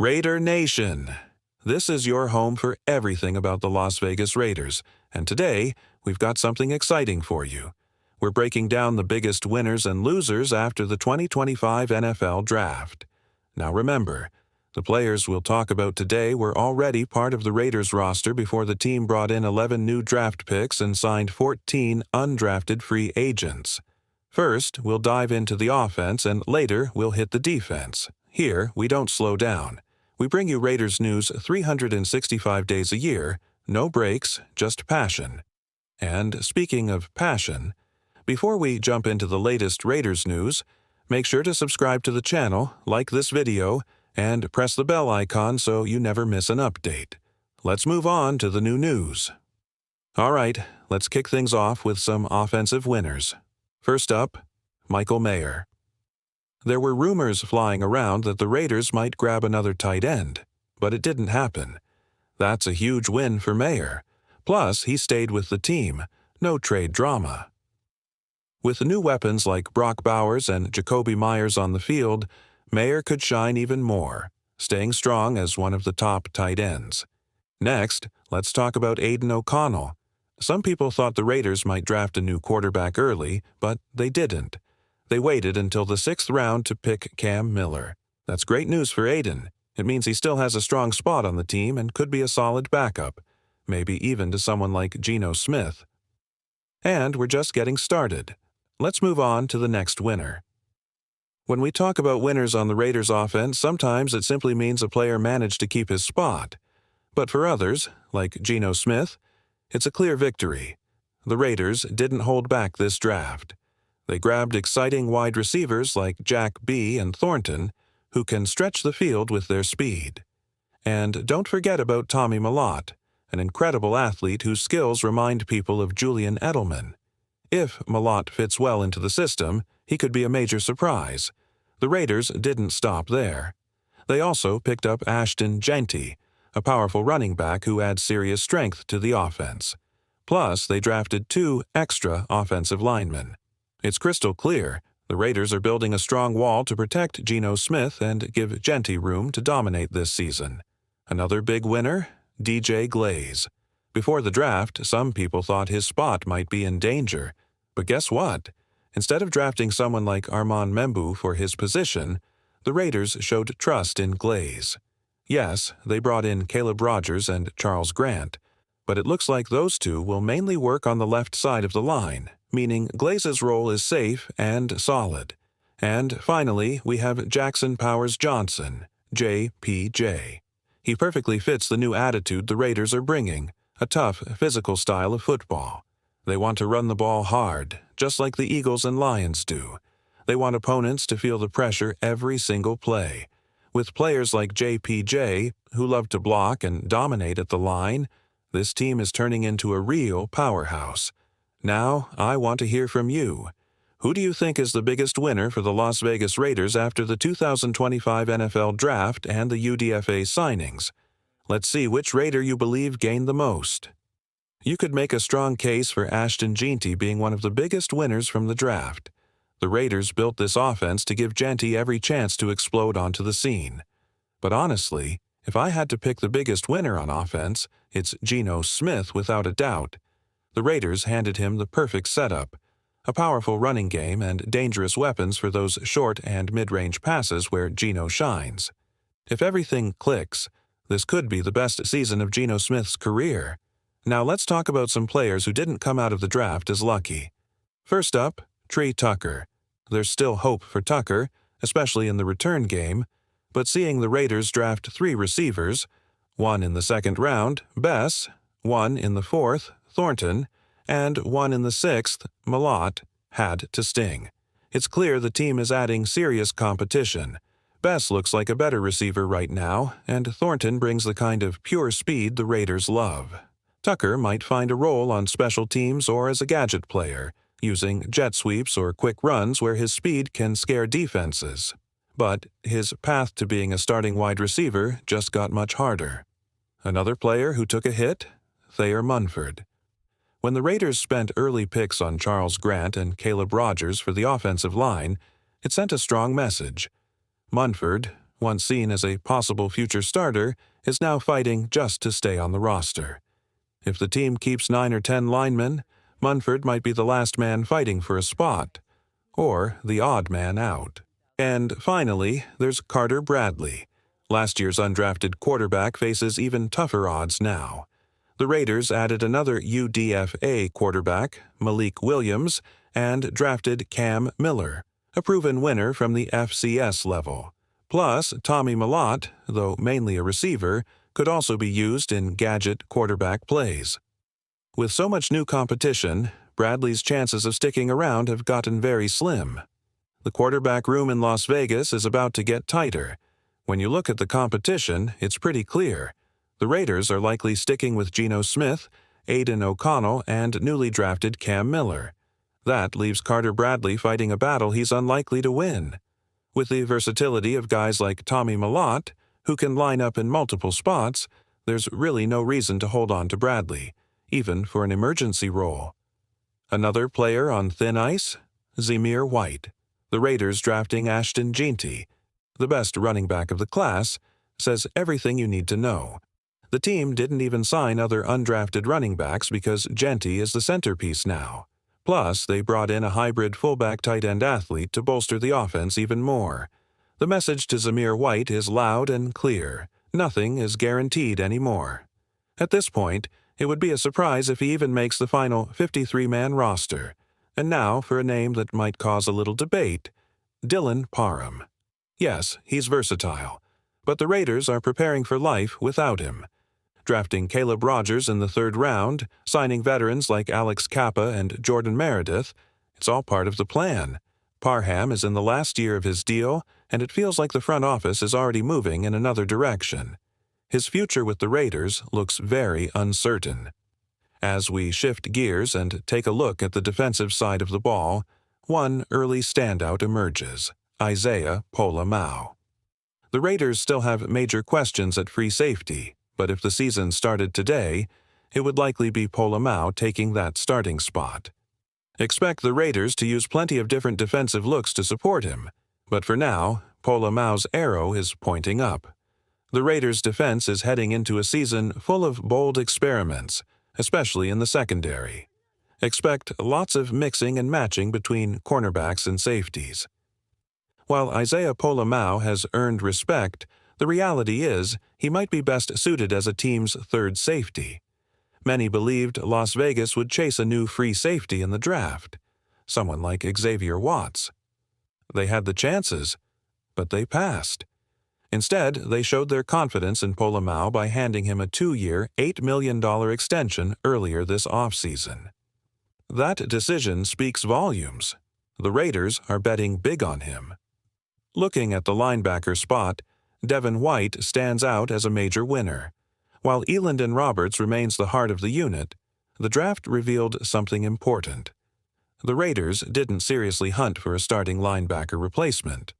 Raider Nation! This is your home for everything about the Las Vegas Raiders, and today we've got something exciting for you. We're breaking down the biggest winners and losers after the 2025 NFL Draft. Now remember, the players we'll talk about today were already part of the Raiders roster before the team brought in 11 new draft picks and signed 14 undrafted free agents. First, we'll dive into the offense, and later we'll hit the defense. Here, we don't slow down. We bring you Raiders news 365 days a year, no breaks, just passion. And speaking of passion, before we jump into the latest Raiders news, make sure to subscribe to the channel, like this video, and press the bell icon so you never miss an update. Let's move on to the new news. All right, let's kick things off with some offensive winners. First up, Michael Mayer. There were rumors flying around that the Raiders might grab another tight end, but it didn't happen. That's a huge win for Mayer. Plus, he stayed with the team. No trade drama. With new weapons like Brock Bowers and Jacoby Myers on the field, Mayer could shine even more, staying strong as one of the top tight ends. Next, let's talk about Aidan O'Connell. Some people thought the Raiders might draft a new quarterback early, but they didn't. They waited until the 6th round to pick Cam Miller. That's great news for Aidan. It means he still has a strong spot on the team and could be a solid backup, maybe even to someone like Geno Smith. And we're just getting started. Let's move on to the next winner. When we talk about winners on the Raiders offense, sometimes it simply means a player managed to keep his spot. But for others, like Geno Smith, it's a clear victory. The Raiders didn't hold back this draft. They grabbed exciting wide receivers like Jack B. and Thornton, who can stretch the field with their speed. And don't forget about Tommy Mellott, an incredible athlete whose skills remind people of Julian Edelman. If Mellott fits well into the system, he could be a major surprise. The Raiders didn't stop there. They also picked up Ashton Jeanty, a powerful running back who adds serious strength to the offense. Plus, they drafted 2 extra offensive linemen. It's crystal clear the Raiders are building a strong wall to protect Geno Smith and give Jeanty room to dominate this season. Another big winner? DJ Glaze. Before the draft, some people thought his spot might be in danger. But guess what? Instead of drafting someone like Armand Membou for his position, the Raiders showed trust in Glaze. Yes, they brought in Caleb Rogers and Charles Grant, but it looks like those two will mainly work on the left side of the line, meaning Glaze's role is safe and solid. And finally, we have Jackson Powers Johnson, JPJ. He perfectly fits the new attitude the Raiders are bringing, a tough, physical style of football. They want to run the ball hard, just like the Eagles and Lions do. They want opponents to feel the pressure every single play. With players like JPJ, who love to block and dominate at the line, this team is turning into a real powerhouse. Now, I want to hear from you. Who do you think is the biggest winner for the Las Vegas Raiders after the 2025 NFL Draft and the UDFA signings? Let's see which Raider you believe gained the most. You could make a strong case for Ashton Jeanty being one of the biggest winners from the draft. The Raiders built this offense to give Jeanty every chance to explode onto the scene. But honestly, if I had to pick the biggest winner on offense, it's Geno Smith without a doubt. The Raiders handed him the perfect setup, a powerful running game and dangerous weapons for those short and mid-range passes where Geno shines. If everything clicks, this could be the best season of Geno Smith's career. Now let's talk about some players who didn't come out of the draft as lucky. First up, Trey Tucker. There's still hope for Tucker, especially in the return game, but seeing the Raiders draft 3 receivers, 1 in the 2nd round, Bess, 1 in the 4th, Thornton, and 1 in the 6th, Mellott, had to sting. It's clear the team is adding serious competition. Bess looks like a better receiver right now, and Thornton brings the kind of pure speed the Raiders love. Tucker might find a role on special teams or as a gadget player, using jet sweeps or quick runs where his speed can scare defenses. But his path to being a starting wide receiver just got much harder. Another player who took a hit? Thayer Munford. When the Raiders spent early picks on Charles Grant and Caleb Rogers for the offensive line, it sent a strong message. Munford, once seen as a possible future starter, is now fighting just to stay on the roster. If the team keeps 9 or 10 linemen, Munford might be the last man fighting for a spot, or the odd man out. And finally, there's Carter Bradley. Last year's undrafted quarterback faces even tougher odds now. The Raiders added another UDFA quarterback, Malik Williams, and drafted Cam Miller, a proven winner from the FCS level. Plus, Tommy Mellott, though mainly a receiver, could also be used in gadget quarterback plays. With so much new competition, Bradley's chances of sticking around have gotten very slim. The quarterback room in Las Vegas is about to get tighter. When you look at the competition, it's pretty clear. The Raiders are likely sticking with Geno Smith, Aidan O'Connell, and newly drafted Cam Miller. That leaves Carter Bradley fighting a battle he's unlikely to win. With the versatility of guys like Tommy Mellott, who can line up in multiple spots, there's really no reason to hold on to Bradley, even for an emergency role. Another player on thin ice? Zamir White. The Raiders drafting Ashton Jeanty, the best running back of the class, says everything you need to know. The team didn't even sign other undrafted running backs because Jeanty is the centerpiece now. Plus, they brought in a hybrid fullback tight end athlete to bolster the offense even more. The message to Zamir White is loud and clear. Nothing is guaranteed anymore. At this point, it would be a surprise if he even makes the final 53-man roster. And now for a name that might cause a little debate, Dylan Parham. Yes, he's versatile, but the Raiders are preparing for life without him. Drafting Caleb Rogers in the 3rd round, signing veterans like Alex Kappa and Jordan Meredith, it's all part of the plan. Parham is in the last year of his deal, and it feels like the front office is already moving in another direction. His future with the Raiders looks very uncertain. As we shift gears and take a look at the defensive side of the ball, one early standout emerges, Isaiah Pola-Mao. The Raiders still have major questions at free safety, but if the season started today, it would likely be Pola-Mao taking that starting spot. Expect the Raiders to use plenty of different defensive looks to support him, but for now, Pola-Mao's arrow is pointing up. The Raiders' defense is heading into a season full of bold experiments, especially in the secondary. Expect lots of mixing and matching between cornerbacks and safeties. While Isaiah Pola-Mao has earned respect, the reality is he might be best suited as a team's 3rd safety. Many believed Las Vegas would chase a new free safety in the draft, someone like Xavier Watts. They had the chances, but they passed. Instead, they showed their confidence in Pola-Mao by handing him a 2-year, $8 million extension earlier this offseason. That decision speaks volumes. The Raiders are betting big on him. Looking at the linebacker spot, Devin White stands out as a major winner. While Elandon Roberts remains the heart of the unit, the draft revealed something important. The Raiders didn't seriously hunt for a starting linebacker replacement.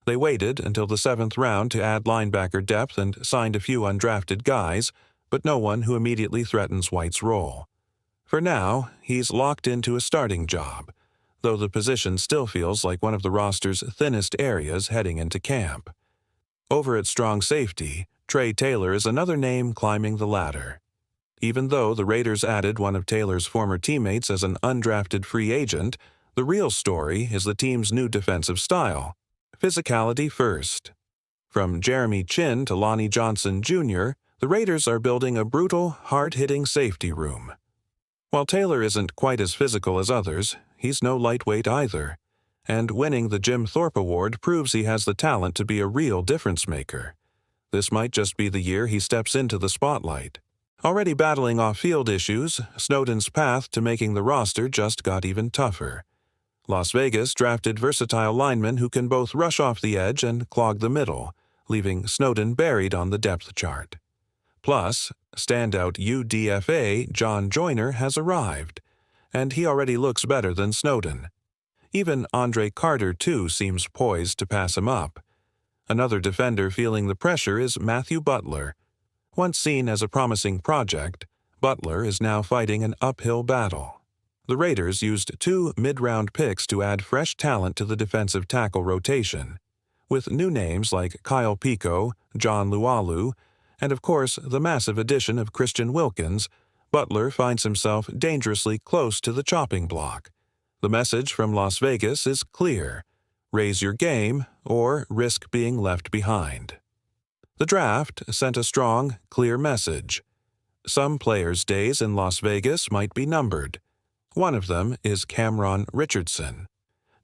They waited until the 7th round to add linebacker depth and signed a few undrafted guys, but no one who immediately threatens White's role. For now, he's locked into a starting job, though the position still feels like one of the roster's thinnest areas heading into camp. Over at strong safety, Trey Taylor is another name climbing the ladder. Even though the Raiders added one of Taylor's former teammates as an undrafted free agent, the real story is the team's new defensive style. Physicality first. From Jeremy Chin to Lonnie Johnson Jr., the Raiders are building a brutal, hard-hitting safety room. While Taylor isn't quite as physical as others, he's no lightweight either. And winning the Jim Thorpe Award proves he has the talent to be a real difference-maker. This might just be the year he steps into the spotlight. Already battling off-field issues, Snowden's path to making the roster just got even tougher. Las Vegas drafted versatile linemen who can both rush off the edge and clog the middle, leaving Snowden buried on the depth chart. Plus, standout UDFA John Joyner has arrived, and he already looks better than Snowden. Even Andre Carter, too, seems poised to pass him up. Another defender feeling the pressure is Matthew Butler. Once seen as a promising project, Butler is now fighting an uphill battle. The Raiders used 2 mid-round picks to add fresh talent to the defensive tackle rotation. with new names like Kyle Pico, John Lualu, and of course the massive addition of Christian Wilkins, Butler finds himself dangerously close to the chopping block. The message from Las Vegas is clear: raise your game or risk being left behind. The draft sent a strong, clear message. Some players' days in Las Vegas might be numbered. One of them is Cameron Richardson.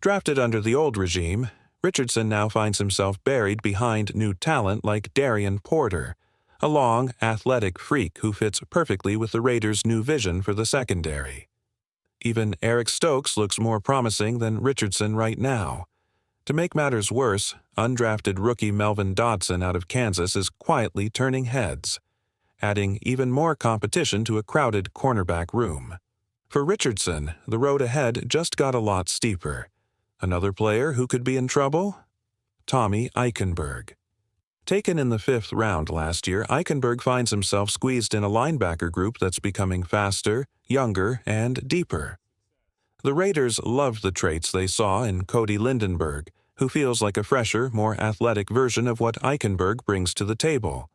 Drafted under the old regime, Richardson now finds himself buried behind new talent like Darian Porter, a long, athletic freak who fits perfectly with the Raiders' new vision for the secondary. Even Eric Stokes looks more promising than Richardson right now. To make matters worse, undrafted rookie Melvin Dotson out of Kansas is quietly turning heads, adding even more competition to a crowded cornerback room. For Richardson, the road ahead just got a lot steeper. Another player who could be in trouble? Tommy Eichenberg. Taken in the 5th round last year, Eichenberg finds himself squeezed in a linebacker group that's becoming faster, younger, and deeper. The Raiders loved the traits they saw in Cody Lindenberg, who feels like a fresher, more athletic version of what Eichenberg brings to the table.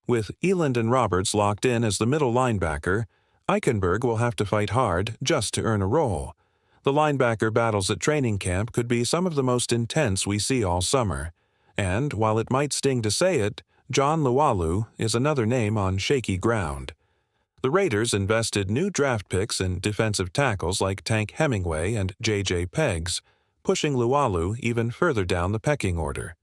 With Eland and Roberts locked in as the middle linebacker, Eichenberg will have to fight hard just to earn a role. The linebacker battles at training camp could be some of the most intense we see all summer, and while it might sting to say it, John Lualu is another name on shaky ground. The Raiders invested new draft picks in defensive tackles like Tank Hemingway and J.J. Peggs, pushing Lualu even further down the pecking order.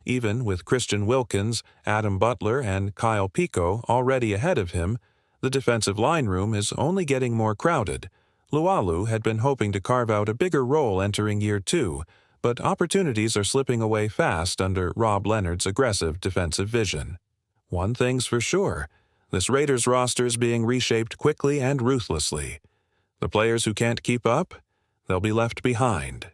Even with Christian Wilkins, Adam Butler, and Kyle Pico already ahead of him, the defensive line room is only getting more crowded. Lualu had been hoping to carve out a bigger role entering year 2, but opportunities are slipping away fast under Rob Leonard's aggressive defensive vision. One thing's for sure: this Raiders roster is being reshaped quickly and ruthlessly. The players who can't keep up, they'll be left behind.